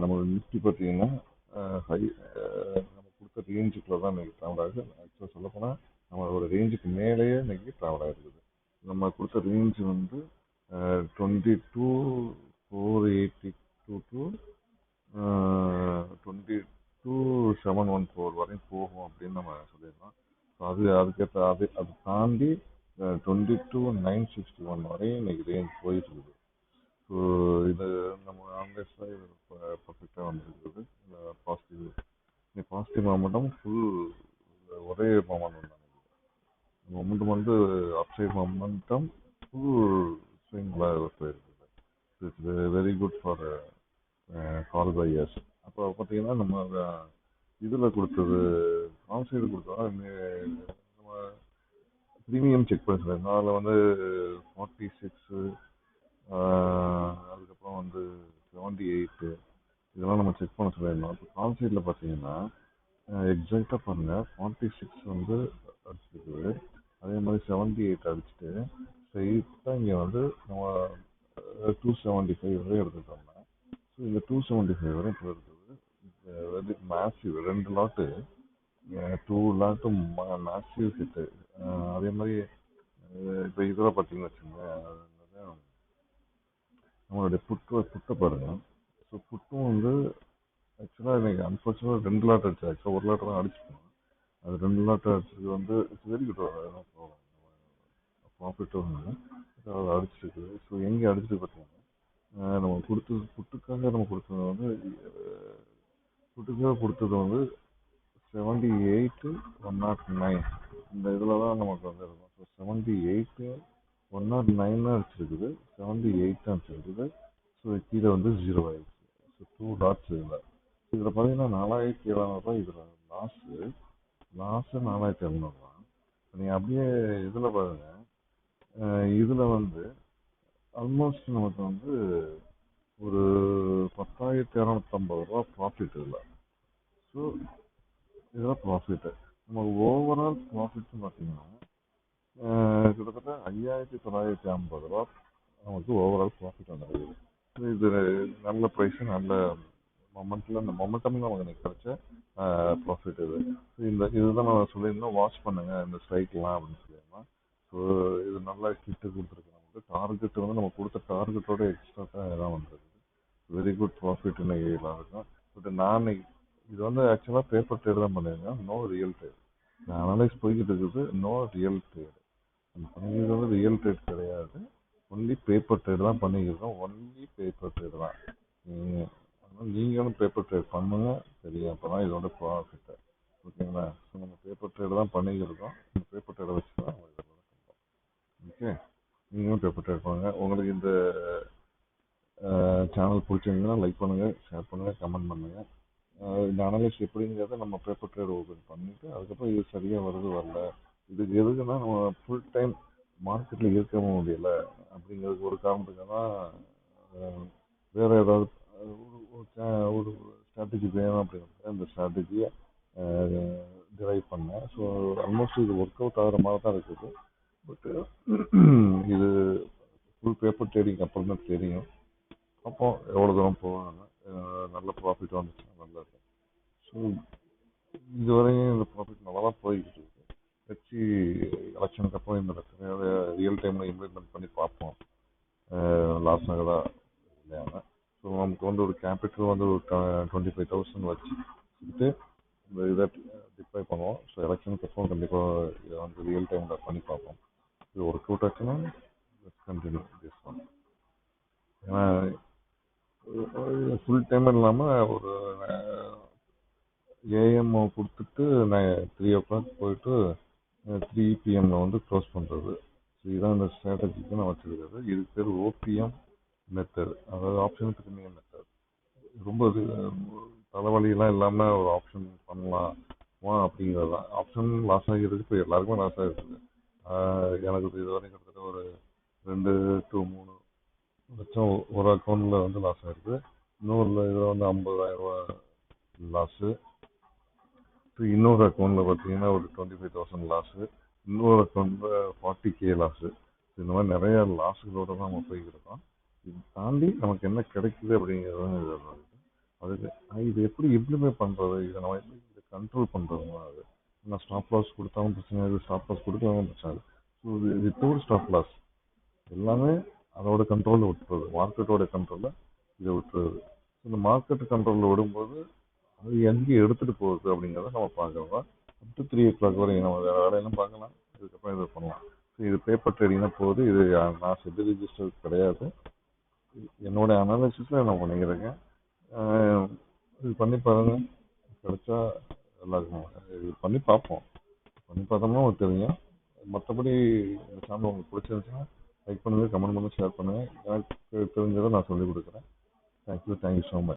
நம்மளோட நிஃப்டி பார்த்தீங்கன்னா ஹை நம்ம கொடுத்த ரேஞ்சுக்குள்ள தான் இன்னைக்கு ட்ராவல் ஆகுது. ஆக்சுவலாக சொல்லப்போனால் நம்மளோட ரேஞ்சுக்கு மேலேயே இன்னைக்கு ட்ராவல் ஆகிருக்குது. நம்ம கொடுத்த ரேஞ்சு வந்து 22,482 டு 22,714 வரையும் போகும் அப்படின்னு நம்ம சொல்லியிருந்தோம். ஸோ அதுக்கேற்ற அது தாண்டி 22,961 வரையும் இன்னைக்கு ரேஞ்ச் போயிட்டு இருக்குது. ஸோ இது நம்ம ஆன்லைஸில் இது பர்ஃபெக்டாக வந்துருக்குது. பாசிட்டிவ் மொமெண்டம் ஃபுல் ஒரே மொமெண்டம் தான். மொமெண்டம் வந்து அப்சைட் மொமெண்டம் ஃபுல் ஸ்விங்கில் போயிருக்குது. It's very good for call buyers. அப்போ பார்த்தீங்கன்னா நம்ம இதில் கொடுத்தது ஆன் சைடு கொடுத்தோம். நம்ம ப்ரீமியம் செக் பண்ணி சொல்லியிருந்தோம். அதில் வந்து 46, அதுக்கப்புறம் வந்து 78 இதெல்லாம் நம்ம செக் பண்ண சொல்லியிருந்தோம். இப்போ கால் சைடில் பார்த்தீங்கன்னா எக்ஸாக்டாக பாருங்கள், 46 வந்து அடிச்சிருக்குது. அதே மாதிரி 78 அடிச்சுட்டு ஸ்ட்ரைட்டாக இங்கே வந்து நம்ம 275 வரை எடுத்துட்டோம்னா, ஸோ இந்த 275 வரை இப்போ இருக்குது. வெரி மேசிவ் 2 லாட்டு 2 லாட்டும் மேசிவ் ஹிட்டு. அதே மாதிரி இப்போ இதில் பார்த்தீங்கன்னு வச்சுக்கோங்களேன், நம்மளுடைய புட்டை பாருங்க. ஸோ புட்டும் வந்து ஆக்சுவலாக இன்னைக்கு அன்ஃபார்ச்சுனேட் 2 லாட் அடிச்சு. ஆக்சுவலாக 1 லாட் தான் அடிச்சுக்கணும். அது 2 லாட் அடிச்சது வந்து இட்ஸ் வெரி குட் ப்ராஃபிட்டும் அதை அடிச்சிருக்கு. ஸோ எங்கே அடிச்சுட்டு பார்த்தீங்கன்னா நம்ம கொடுத்தது புட்டுக்காக நம்ம கொடுத்தது வந்து புட்டுக்காக கொடுத்தது வந்து 78,109 இந்த இதில் தான் நமக்கு வந்து இருக்கும். ஸோ 78,109 அடிச்சிருக்குது, 78 அடிச்சிருக்குது. ஸோ கீழே வந்து 0 ஆயிடுச்சு. ஸோ 2 டாட்ஸ் இதில் பார்த்தீங்கன்னா 4,700 இதில் லாஸு 4,700. நீங்கள் அப்படியே இதில் பாருங்க, இதில் வந்து ஆல்மோஸ்ட் நமக்கு வந்து ஒரு 10,250 ப்ராஃபிட் இதில். ஸோ இதெல்லாம் ப்ராஃபிட்டு. நம்ம ஓவரால் ப்ராஃபிட்னு பார்த்தீங்கன்னா கிட்டத்தட்ட 5,950 நமக்கு ஓவரால் ப்ராஃபிட் வந்துருக்குது. ஸோ இது நல்ல ப்ரைஸு, நல்ல மொமெண்ட்டில் இந்த மொமெண்டம் நமக்கு எனக்கு கிடைச்ச ப்ராஃபிட் இது. ஸோ இதுதான் நான் சொல்லியிருந்தேன், வாட்ச் பண்ணுங்கள் இந்த ஸ்ட்ரைக்லாம் அப்படின்னு சொல்லியிருந்தேன். ஸோ இது நல்லா கிட்டு கொடுத்துருக்கு. நமக்கு டார்கெட் வந்து நம்ம கொடுத்த டார்கெட்டோட எக்ஸ்ட்ரா தான் இதான் வந்துருக்கு. வெரி குட் ப்ராஃபிட் இன்னைக்கு இருக்கும். பட் நான் இது வந்து ஆக்சுவலாக பேப்பர் ட்ரேட் தான் பண்ணியிருக்கேன், நோ ரியல் ட்ரேட். நான் அனலைஸ் போய்கிட்டு இருக்குது, நோ ரியல் ட்ரேட். நம்ம பண்ணிக்கிறது வந்து ரியல் ட்ரேட் கிடையாது, ஒன்லி பேப்பர் ட்ரேட் தான் பண்ணிக்கிறோம். ஒன்லி பேப்பர் ட்ரேட் தான். அதனால் நீங்களும் பேப்பர் ட்ரேட் பண்ணுங்க, சரியா? அப்போ தான் இதோட ப்ராஃபிட்டு, ஓகேங்களா? ஸோ நம்ம பேப்பர் ட்ரேட் தான் பண்ணிக்கிறோம். இந்த பேப்பர் ட்ரேடை வச்சு தான் நம்ம இதோட பண்ணுறோம். ஓகே, நீங்களும் பேப்பர் ட்ரேட் பண்ணுங்க. உங்களுக்கு இந்த சேனல் பிடிச்சிருந்தீங்கன்னா லைக் பண்ணுங்கள், ஷேர் பண்ணுங்கள், கமெண்ட் பண்ணுங்கள். இந்த அனலைஸ் எப்படிங்கிறத நம்ம பேப்பர் ட்ரேட் ஓப்பன் பண்ணிவிட்டு அதுக்கப்புறம் இது சரியாக வருது வரல, இதுக்கு எதுக்குன்னா நம்ம ஃபுல் டைம் மார்க்கெட்டில் இருக்க முடியல அப்படிங்கிறதுக்கு ஒரு காரணத்துக்காக தான் வேறு ஏதாவது ஒரு ஸ்ட்ராட்டஜி வேணும் அப்படிங்கிறது இந்த ஸ்ட்ராட்டஜியை டிரைவ் பண்ணேன். ஸோ ஆல்மோஸ்ட் இது ஒர்க் அவுட் ஆகிற மாதிரி தான் இருக்குது. பட்டு இது ஃபுல் பேப்பர் ட்ரேடிங் அப்புறம் தான் தெரியும். அப்போ எவ்வளோ தூரம் போவாங்க, நல்ல ப்ராஃபிட் வந்துச்சுன்னா நல்லா இருக்கும். ஸோ இதுவரையும் இந்த ப்ராஃபிட் நல்லா தான் போய்கிட்டு இருக்கு. வச்சு எலெக்ஷனுக்கு அப்புறம் இந்த ரியல் டைமில் இம்ப்ளிமெண்ட் பண்ணி பார்ப்போம், லாஸ் ஆகுதா இல்லையா. ஸோ நமக்கு வந்து ஒரு கேபிட்டல் வந்து ஒரு 25,000 வச்சுக்கிட்டு இந்த இதை டிப்ளாய் பண்ணுவோம். ஸோ எலெக்ஷனுக்கு அப்புறம் கண்டிப்பாக இதை வந்து ரியல் டைமில் பண்ணி பார்ப்போம். இது ஒர்க் அவுட் ஆச்சுன்னா கண்டினியூ திஸ் ஒன். ஏன்னா ஃபுல் டைம் இல்லாமல் ஒரு ஏஎம் கொடுத்துட்டு நான் 3 o'clock போயிட்டு 3 PM வந்து க்ளோஸ் பண்ணுறது. ஸோ இதுதான் இந்த ஸ்ட்ராட்டஜிக்கு நான் வச்சுருக்கிறது. இதுக்கு பேர் ஓபிஎம் மெத்தட், அதாவது ஆப்ஷன் ப்ரீமியம் மெத்தட். ரொம்ப தலைவலியெல்லாம் இல்லாமல் ஒரு ஆப்ஷன் பண்ணலாமா அப்படிங்கிறது தான். ஆப்ஷன் லாஸ் ஆகிருக்கு, இப்போ எல்லாருக்குமே லாஸ் ஆகிருக்குது. எனக்கு இது வரைக்கும் கிட்டத்தட்ட ஒரு 2 to 3 லட்சம் ஒரு அக்கௌண்ட்டில் வந்து லாஸ் ஆகிருக்கு. இன்னொரு இதில் வந்து 50,000 லாஸு. இன்னொரு அக்கௌண்ட்டில் பார்த்தீங்கன்னா ஒரு 25,000 லாஸு. இன்னொரு அக்கௌண்ட்டில் 40K லாஸு. இந்த மாதிரி நிறையா லாஸுகளோடு தான் நம்ம போய்கிட்டு இருக்கோம். இது தாண்டி நமக்கு என்ன கிடைக்குது அப்படிங்கிறது தான் இது. அதுக்கு இது எப்படி இம்ப்ளிமெண்ட் பண்ணுறது, இதை நம்ம எப்படி கண்ட்ரோல் பண்ணுறதுமா அது. நான் ஸ்டாப் லாஸ் கொடுத்தாலும் பிரச்சனை இருக்குது, ஸ்டாப் லாஸ் கொடுக்கலாம் பிரச்சனை இருக்குது. ஸோ இது வித்தவுட் ஸ்டாப் லாஸ் எல்லாமே அதோட கண்ட்ரோலில் விட்டுறது, மார்க்கெட்டோட கண்ட்ரோலில் இதை விட்டுறது. இந்த மார்க்கெட் கண்ட்ரோலில் விடும்போது அது எங்கே எடுத்துகிட்டு போகுது அப்படிங்கிறத நம்ம பார்க்கலாம். அப் டு 3 o'clock வரைக்கும் நம்ம வேறு வேலையெல்லாம் பார்க்கலாம், இதுக்கப்புறம் இதை பண்ணலாம். ஸோ இது பேப்பர் ட்ரேடிங்னா போகுது. இது நான் செபி ரிஜிஸ்டர் கிடையாது, என்னோட அனாலிசிஸில் நான் பண்ணிக்கிறேங்க. இது பண்ணி பாருங்க, கிடைச்சா எல்லாருக்கும் இது பண்ணி பார்ப்போம். பண்ணி பார்த்தோம்னா உங்களுக்கு தெரியும். மற்றபடி இந்த சேனல் உங்களுக்கு பிடிச்சிருந்துச்சுன்னா லைக் பண்ணுங்கள், கமெண்ட் பண்ணுங்கள், ஷேர் பண்ணுங்கள். எனக்கு தெரிஞ்சதை நான் சொல்லிக் கொடுக்குறேன். Thank you so much.